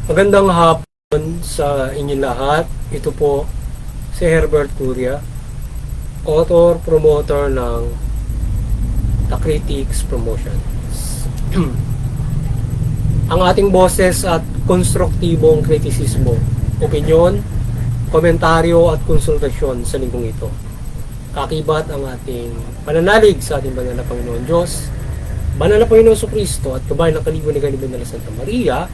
Magandang hapon sa inyo lahat. Ito po si Herbert Curia, author, promoter ng The Critics Promotions. Ang ating boses at konstruktibong kritisismo, opinyon, komentaryo at konsultasyon sa linggong ito. Kakibat ang ating pananalig sa ating banal na Panginoon Diyos, banal na Panginoon Kristo at kabayan ng kalibo-libo na Santa Maria,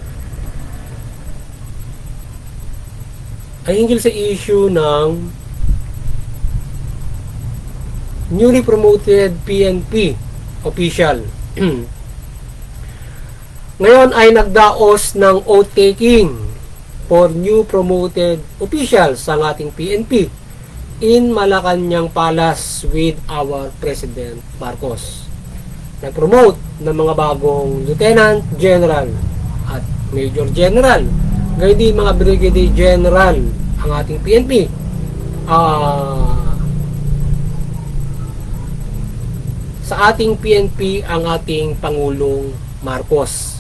ay hinggil sa issue ng newly promoted PNP official. Ngayon ay nagdaos ng oath-taking for new promoted officials sa ating PNP in Malacanang Palace with our President Marcos. Nag-promote ng mga bagong Lieutenant General at Major General, gayon din mga Brigadier General ang ating PNP. Sa ating PNP ang ating Pangulong Marcos.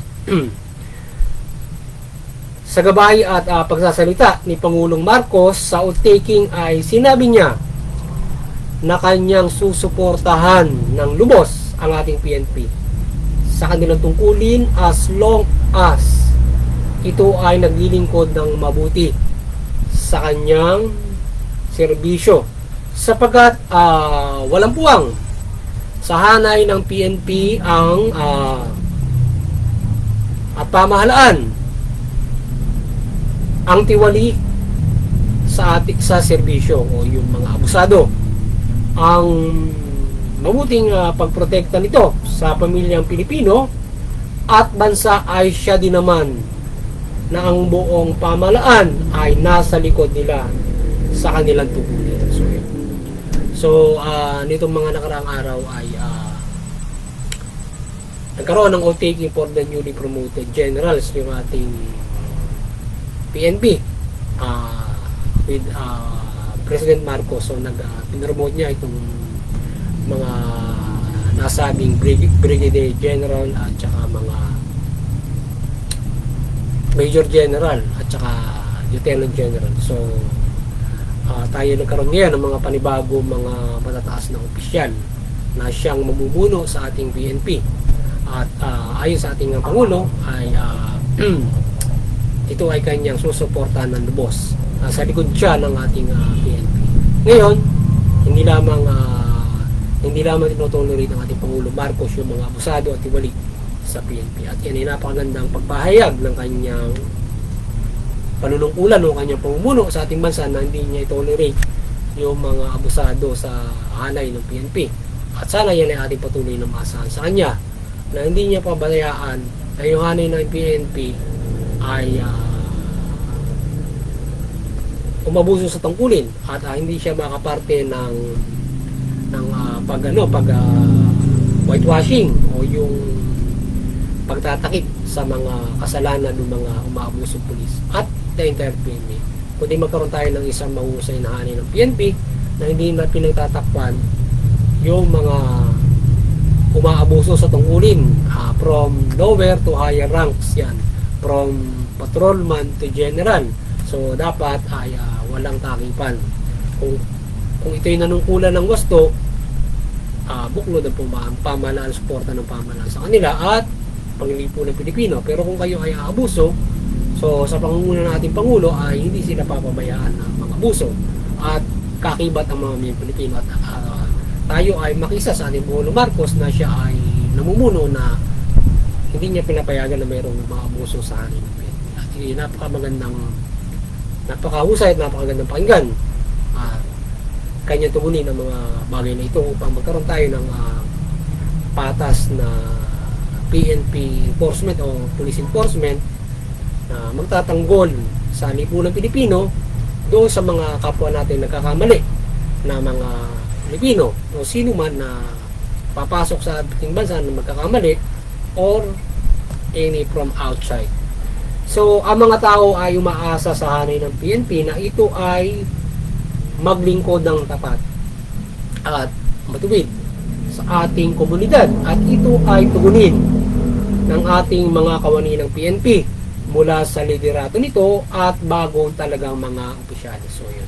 Sa gabay at pagsasalita ni Pangulong Marcos sa oath-taking ay sinabi niya na kanyang susuportahan ng lubos ang ating PNP sa kanilang tungkulin as long as ito ay naglilingkod ng mabuti sa kanyang serbisyo, sapagkat walang puwang sa hanay ng PNP ang at pamahalaan ang tiwali sa ating sa serbisyo o yung mga abusado. Ang mabuting pagprotekta nito sa pamilyang Pilipino at bansa ay siya din naman na ang buong pamahalaan ay nasa likod nila sa kanilang tungkulin. So nitong mga nakaraang araw ay nagkaroon ng oath-taking for the newly promoted generals yung ating PNP with President Marcos. So pinromote niya itong mga nasabing Brigadier General at saka mga Major General at saka Lieutenant General. So tayo nagkaroon ngayon ng mga panibagong mga matataas na opisyal na siyang mamumuno sa ating PNP. At ayon sa ating Pangulo ay ito ay kanyang susuportahan ng lubos. Sa likod siya ng ating PNP. Ngayon, hindi lamang tinutolerate ng ating Pangulo Marcos yung mga abusado at tiwali sa PNP. At yan ay napakagandang pagpahayag ng kanyang panunungkulan o kanyang pamumuno sa ating bansa na hindi niya itolerate yung mga abusado sa hanay ng PNP. At sana yan ay ating patuloy na maasahan sa kanya na hindi niya pabayaan na yung hanay ng PNP ay umabuso sa tungkulin at hindi siya makaparte ng whitewashing o yung pagtatakip sa mga kasalanan ng mga umaabusong pulis at the entire PNP. Kundi magkaroon tayo ng isang mahusay na hanay ng PNP na hindi na pinagtatakpan yung mga umaabuso sa tungkulin from lower to higher ranks yan, from patrolman to general. So dapat ay walang takipan. Kung ito'y nanungkulan ng gusto, buklod ang pamahalaan, suporta ng pamahalaan sa kanila at panglilipo ng Pilipino. Pero kung kayo ay aabuso, so sa pangunguna ng ating Pangulo ay hindi sila papabayaan ng mga abuso at kakibat ang mga mga Pilipino. At tayo ay makisa sa ating Pangulong Marcos na siya ay namumuno na hindi niya pinapayagan na mayroong mga abuso sa ating PNP. At napakahusay at napakagandang pakinggan kanyang tugunin ang mga bagay na ito upang magkaroon tayo ng patas na PNP enforcement o police enforcement na magtatanggol sa lipunan Pilipino doon sa mga kapwa natin nagkakamali na mga Pilipino o sino man na papasok sa ating bansa na magkakamali or any from outside. So ang mga tao ay umaasa sa hanay ng PNP na ito ay maglingkod ng tapat at matuwid sa ating komunidad at ito ay tugunin ng ating mga kawani ng PNP mula sa liderato nito at bagong talagang mga opisyalis. So yun.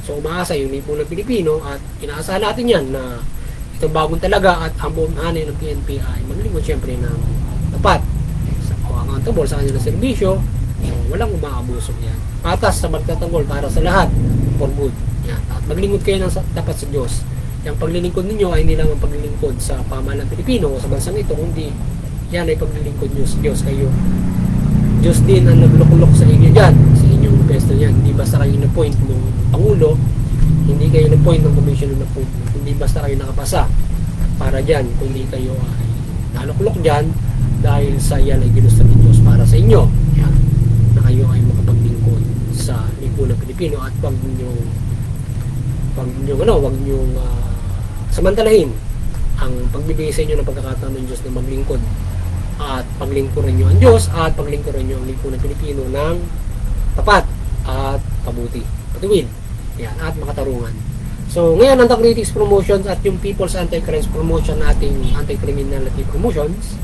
So umaasa yung lipunan Pilipino at inaasahan natin yan na itong bagong talaga at ang buong hanay ng PNP ay maglingkod siyempre ng tapat o accountable sa kanilang serbisyo. So, walang umaabuso yan. Patas sa magtatanggol para sa lahat for good. Yan. At maglingkod kayo ng tapat sa Diyos. Yung paglilingkod ninyo ay hindi lang ang paglilingkod sa pamahalaan Pilipino o sa bansang ito, kundi yan ay paglilingkod nyo sa Diyos. Kayo Diyos din ang naglukulok sa inyo dyan, sa inyong pesto yan. Hindi basta kayo na-point ng Pangulo, hindi kayo na-point ng Commissioner na point, hindi basta kayo nakapasa para dyan, kundi kayo ay nalukulok dyan dahil sa yan ay ginusto ng Diyos para sa inyo. Yan, na kayo ay makapaglingkod sa lipunan Pilipino at wag nyo samantalahin ang pagbibigay sa inyo ng pagkakataon ng Diyos na maglingkod at paglingkuran nyo ang Diyos at paglingkuran nyo ang lipunan Pilipino ng tapat at pabuti, patuwid, yan, at makatarungan. So ngayon ang Critics Promotions at yung People's Anti-Crimes Promotion, ating Anti-Criminality Promotions,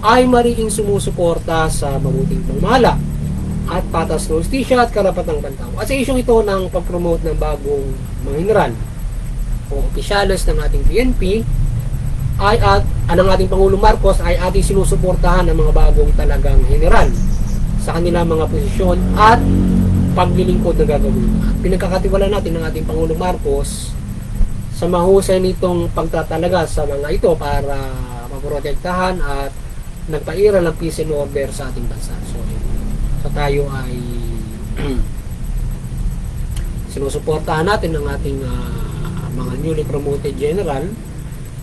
ay mariing sumusuporta sa mabuting pamamahala at patas ng hustisya at karapatang pantao. At sa isyong ito ng pag-promote ng bagong mga general o opisyalis ng ating PNP at ang ating Pangulong Marcos ay ating sinusuportahan ng mga bagong talagang general sa kanilang mga posisyon at paglilingkod na gagawin. At pinagkakatiwala natin ng ating Pangulong Marcos sa mahusay nitong pagtatalaga sa mga ito para maprotektahan at nagpairal ng peace and order sa ating bansa. So tayo ay sinusuportahan natin ng ating mga newly promoted general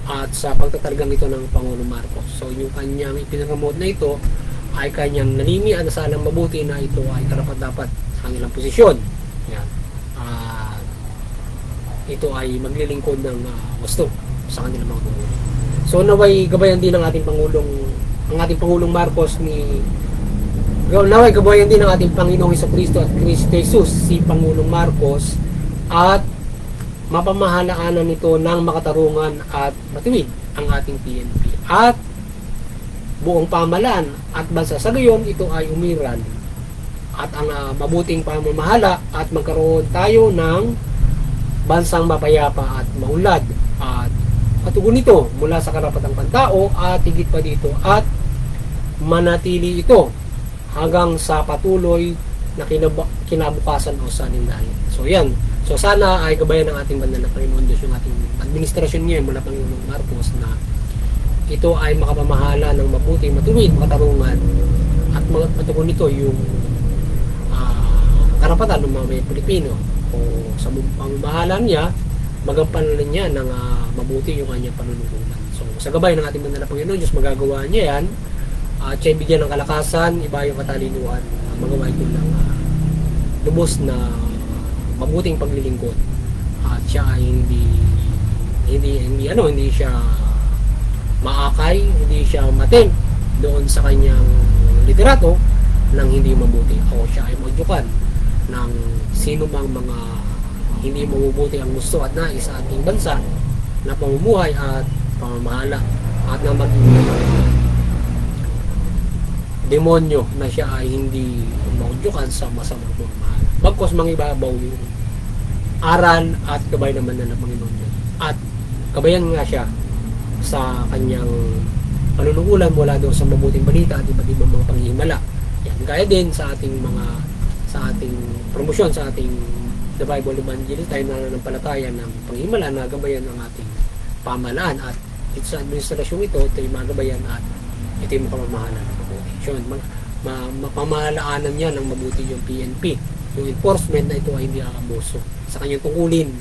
at sa pagtatalagang ito ng Pangulong Marcos. So yung kanyang ipinromote na ito ay kanyang nalimian na salang mabuti na ito ay karapat-dapat sa kanilang posisyon. Yan. Ito ay maglilingkod ng gusto sa kanilang mga Pangulo. So naway gabayan din ng ating Pangulong Marcos naway gabayan din ng ating Panginoong Hesukristo at Kristo Jesus si Pangulong Marcos at mapamahalaanan nito ng makatarungan at matuwid ang ating PNP at buong pamahalaan at bansa. Sa gayon, ito ay umiran at ang mabuting pamamahala at magkaroon tayo ng bansang mapayapa at maunlad at patugon nito mula sa karapatang pantao at higit pa dito at manatili ito hanggang sa patuloy na kinabukasan o sa alindahin. So yan. So sana ay gabayan ng ating banal na Panginoon Diyos yung ating administrasyon ngayon mula Panginoong Marcos na ito ay makapamahala ng mabuti, matuwid, makatarungan at matugon nito yung karapatan ng mga Pilipino o sa pamamahala niya magampanan niya ng mabuti yung kanyang panunungkulan. So sa gabay ng ating banal na Panginoon Diyos magagawa niya yan at siya bigyan ng kalakasan, iba yung katalinuhan, magawa ito ng lubos na mabuting paglilingkod at siya ay hindi siya maakay, hindi siya mating doon sa kanyang liderato ng hindi mabuti o siya ay magyukan ng sino mang mga hindi mabubuti ang gusto at nais sa ating bansa na pamumuhay at pamamahala at na maging demonyo na siya ay hindi magyukan sa masamang pamamahala. Bagkos mangibabaw yung aral at gabay naman na ng Panginoon Diyos. At gabayan nga siya sa kanyang panunungkulan mula doon sa mabuting balita at iba't ibang mga panghihimala. Yan, gaya din sa ating promosyon sa ating The Bible Evangelist, tayo nananampalataya ng panghihimala na gabayan ng ating pamahalaan at ito sa administrasyon ito yung mga gabayan at ito yung pamamahala ng mabuti. So, mapamahalaanan niya ng mabuti yung PNP. Yung enforcement na ito ay hindi aabuso sa kanyang tungkulin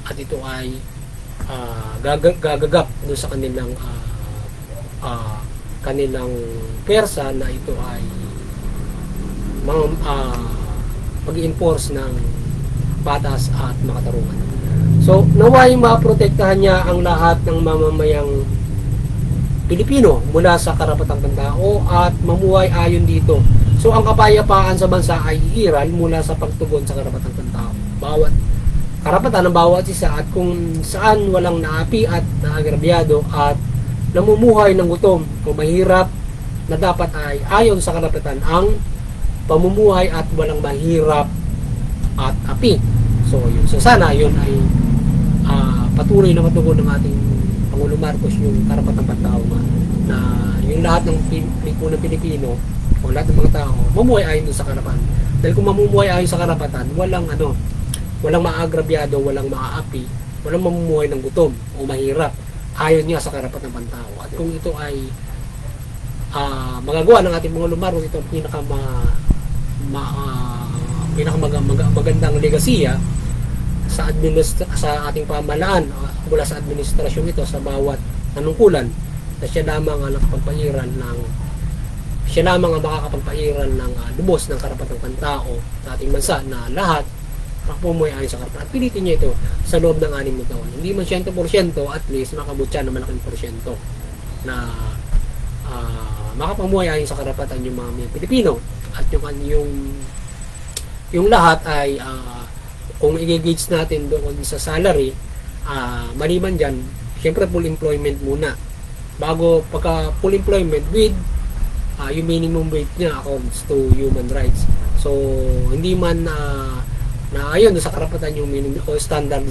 at ito ay gagagap doon sa kanilang persa na ito ay pag-enforce ng patas at makatarungan. So naway maprotektahan niya ang lahat ng mamamayang Pilipino mula sa karapatang pantao at mamuhay ayon dito. So ang kapayapaan sa bansa ay iiral mula sa pagtugon sa karapatang pantao. Bawat karapatan ng bawat isa at kung saan walang naapi at naagrabyado at namumuhay ng gutom o mahirap na dapat ay ayon sa karapatan ang pamumuhay at walang mahirap at api. So yun. So sana yun ay patuloy na matugon ng ating Pangulo Marcos yung karapatang pantao na yung lahat ng lipunang Pilipino o lahat ng mga tao mamuhay ayon sa karapatan. Dahil kung mamumuhay ayon sa karapatan, walang maagrabyado, walang maaapi, walang mamumuhay ng gutom o mahirap ayon niya sa karapatang pantao. At kung ito ay magagawa ng ating Pangulo Marcos, ito ang pinakamagandang legasiya sa ating pamahalaan mula sa administrasyon ito sa bawat nanungkulan na siya lamang ang makakapagpairan ng lubos ng karapatang pantao sa ating bansa na lahat pumuhay ayon sa karapatan. At pilitin niya ito sa loob ng 6 na taon. Hindi man 100%, at least makabot siya ng malaking porsyento na makapumuhay ayon sa karapatan yung mga Pilipino. At yung lahat ay kung i-gauge natin doon sa salary, maliban dyan, syempre full employment muna. Bago pagka full employment with yung minimum wage niya accounts to human rights. So, hindi man na ayon sa karapatan yung minimum o standard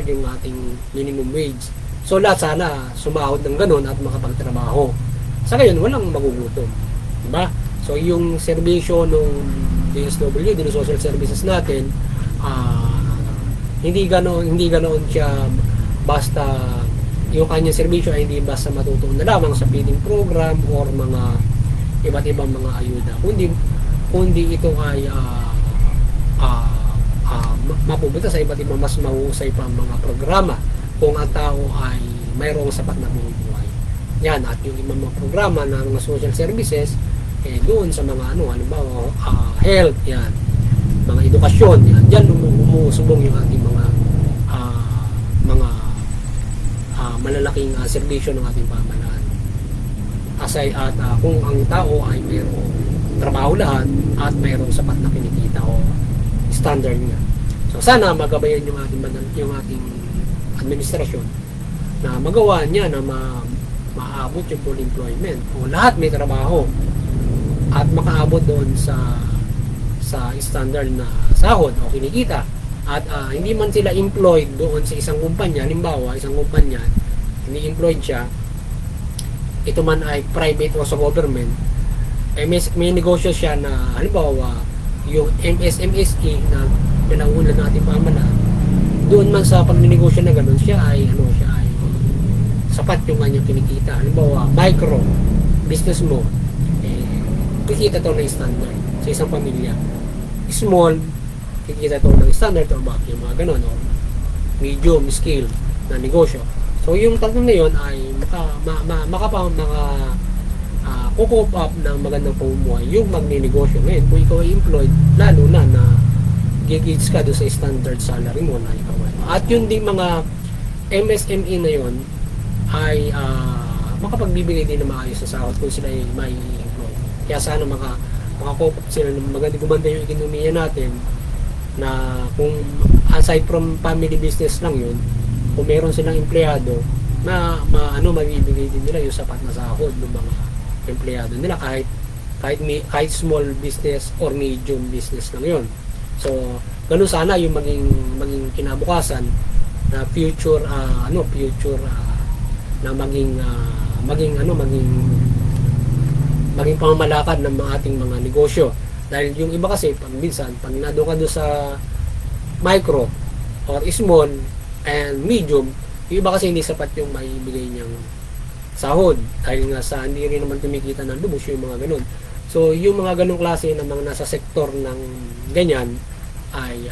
yung ating minimum wage. So, lahat sana sumahod ng ganun at makapagtrabaho. Sa ngayon, walang magugutom. Diba? So, yung serbisyo nung DSWD, ng social services natin, hindi ganoon siya basta yung kanyang serbisyo ay hindi basta matutuon na lamang sa feeding program or mga iba't ibang mga ayuda, kundi ito ay mapupunta sa iba't ibang mas mahusay pa mga programa kung ang tao ay mayroong sapat na buhay. Yan, at yung ibang mga programa na mga social services doon sa mga halimbawa health, yan, mga edukasyon, yan, diyan umusubong yung ating mga malalaking serbisyo ng ating pamahalaan. Asay at kung ang tao ay mayroong trabaho lahat at mayroong sapat na kinikita o standard niya. So sana magabayan yung ating administrasyon na magawa niya na maabot yung full employment o lahat may trabaho at makaabot doon sa standard na sahod o kinikita. At hindi man sila employed doon sa isang kumpanya, halimbawa isang kumpanya ini-employed siya, ito man ay private o sa government, may negosyo siya na halimbawa yung MSMSE na pinangunan ng ating pamahalaan, doon man sa pagninegosyo na gano'n siya ay sapat yung kanyang kinikita. Halimbawa micro business mo, kikita to ng standard sa isang pamilya. Small, kikita to ng standard o yung mga gano'n, o medium scale na negosyo. So yung tatlo na yun ay kukup up ng magandang pamumuhay yung magninegosyo. Ngayon, kung ikaw ay employed, lalo na gigits ka doon sa standard salary mo na ikaw ay. At yun din mga MSME na yun ay makapagbibigay din na maayos sa sahod kung sila ay may employed. Kaya sana makakup up sila ng maganda gumanda yung ekonomiya natin, na kung aside from family business lang yun, kung meron silang empleyado na mabibigay din nila yung sapat na sahod ng mga empleyado nila, kahit small business or medium business lang yun. So ganun sana yung maging kinabukasan na future na maging pamamalakad ng ating mga negosyo. Dahil yung iba kasi minsan pag nado ka doon sa micro or small and medium, yung iba kasi hindi sapat yung maibigay niyang sahod dahil nga sa hindi rin naman kumikita ng lubos yung mga ganun. So yung mga ganung klase ng mga nasa sektor ng ganyan ay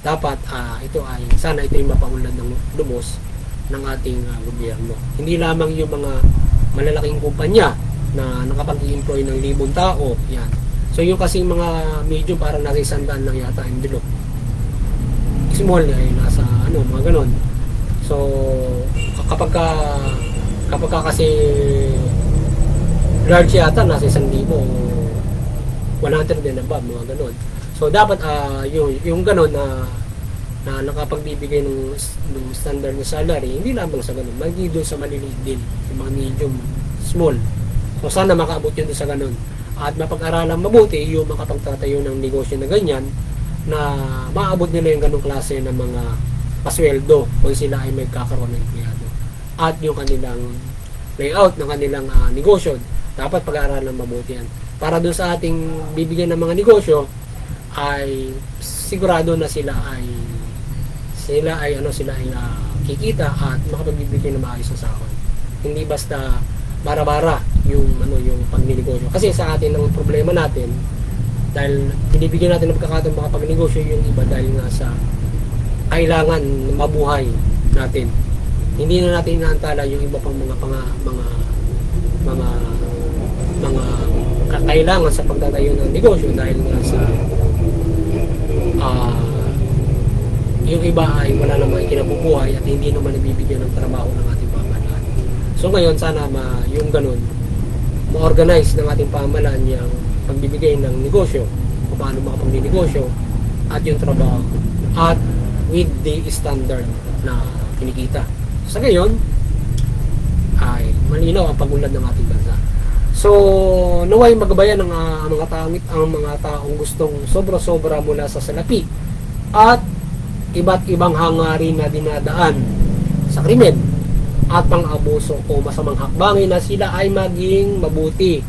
dapat sana ito yung mapaunlad ng lubos ng ating gobyerno. Hindi lamang yung mga malalaking kumpanya na nakapag-i-employ ng 1,000 tao, yan. So yung kasi mga medium parang nasa 100 lang yata envelope. Small ay nasa mga ganon. So kapag kasi large yata nasa 1,000 100 din above, mga ganon. So dapat yung ganon na nakapagbibigay ng standard na salary, hindi lamang sa ganon, magiging doon sa maliliit din, yung mga medium, small. So So sana makaabot yun sa ganun. At mapag-aralan mabuti yung makapagtatayo ng negosyo na ganyan, na maabot nila yung ganung klase ng mga pasweldo kung sila ay may kakaroon ng empleyado. At yung kanilang layout ng kanilang negosyo, dapat pag-aralan mabuti yan. Para doon sa ating bibigyan ng mga negosyo, ay sigurado na sila ay kikita at makapagbibigay ng maayos na sahod. Hindi basta bara-bara yung pagninegosyo. Kasi sa atin ang problema natin, dahil binibigyan natin ng pagkakataon makapagnegosyo yung iba dahil nga sa kailangan mabuhay natin. Hindi na natin inaantala yung iba pang mga kailangan sa pagtatayo ng negosyo dahil nga sa yung iba ay wala namang ikinabubuhay at hindi naman nabibigyan ng trabaho ng ating pamahalaan. So ngayon sana yung ganun ma-organize ng ating pamahalaan yung pagbibigay ng negosyo kung paano makapag-negosyo at yung trabaho at with the standard na kinikita. Sa ngayon ay malinaw ang pag-unlad ng ating bansa. So naway magabayan ng mga taong gustong sobra-sobra mula sa salapi at iba't ibang hangarin na dinadaan sa krimen at pang-abuso o masamang hakbangin na sila ay maging mabuti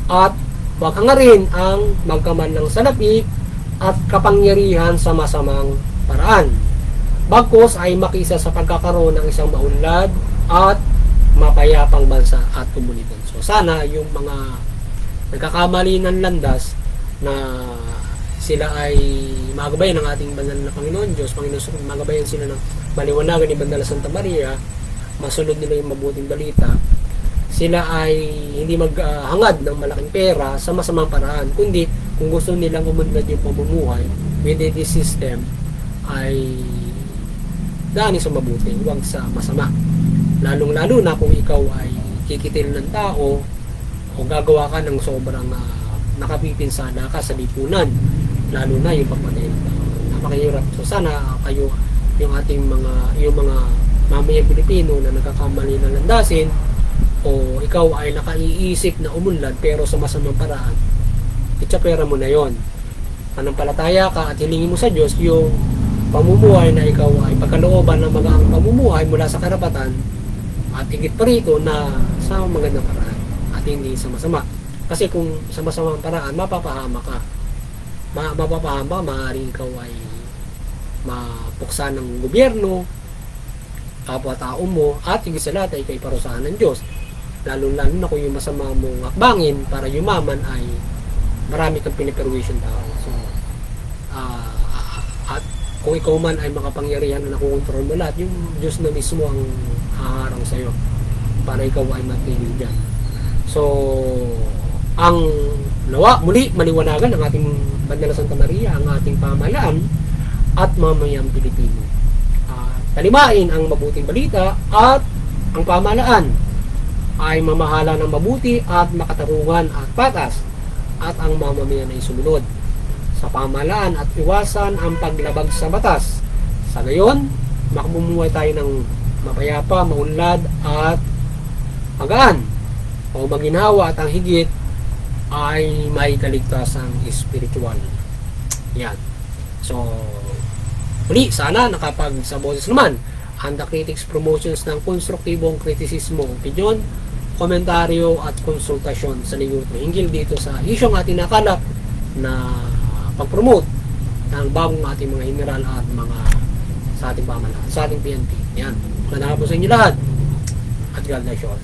at huwag hangarin ang magkaman ng salapi at kapangyarihan sa masamang paraan. Bagkus ay makisa sa pagkakaroon ng isang maunlad at mapayapang bansa at komunidad. So sana yung mga nagkakamali ng landas na sila ay magabayan ng ating banal na Panginoon Diyos, magabayan sila ng maliwanagan ni Bandala Santa Maria, masunod nila yung mabuting balita, sila ay hindi maghangad ng malaking pera sa masamang paraan, kundi kung gusto nilang umunlad yung pamumuhay within this system ay daanin sa mabuti, huwag sa masama. Lalong-lalo na kung ikaw ay kikitil ng tao o gagawa ka ng sobrang nakapipinsala ka sa lipunan, lalo na yung pagpatay ng tao. Napakahirap. So sana kayo, yung mga mamayang Pilipino na nagkakamali ng landasin o ikaw ay nakaiisip na umunlad pero sa masamang paraan, itsapera mo na yon. Panampalataya ka at hilingin mo sa Diyos yung pamumuhay na ikaw ay pagkalooban ng magaang pamumuhay mula sa karapatan at higit pa rito na sa magandang paraan at hindi sa masama. Kasi kung sa masamang paraan, mapapahama ka. Maaaring ikaw ay mapuksa ng gobyerno, kapwa-tao mo, at higit sa lahat ay kay parusahan ng Diyos. Lalo-lalo na kung yung masama mong akbangin para yumaman ay marami kang piniperwisyon tao. So, at kung ikaw man ay makapangyarihan na nakukontrol mo lahat, yung Diyos na mismo ang haharang sa'yo para ikaw ay matigil dyan. So, ang muli maliwanagan ng ating Bandala Santa Maria, ang ating pamahalaan at mamayang Pilipino. Talimain ang mabuting balita at ang pamahalaan ay mamahala ng mabuti at makatarungan at patas at ang mamamayan ay sumunod sa pamahalaan at iwasan ang paglabag sa batas. Sa gayon, makabumuhay tayo ng mapayapa, maunlad at magaan o maginhawa at ang higit ay may kaligtasang espiritual. Yan. So, muli, sana nakapag sa boses naman ang The Critics Promotions ng konstruktibong kritisismo, opinyon, komentaryo at konsultasyon sa linggo hinggil dito sa isyong ating nakalap na pag-promote ng bagong ating mga general at mga sa ating pamahalaan, sa ating PNP. Yan. Magandang hapon sa inyo lahat at God bless you all.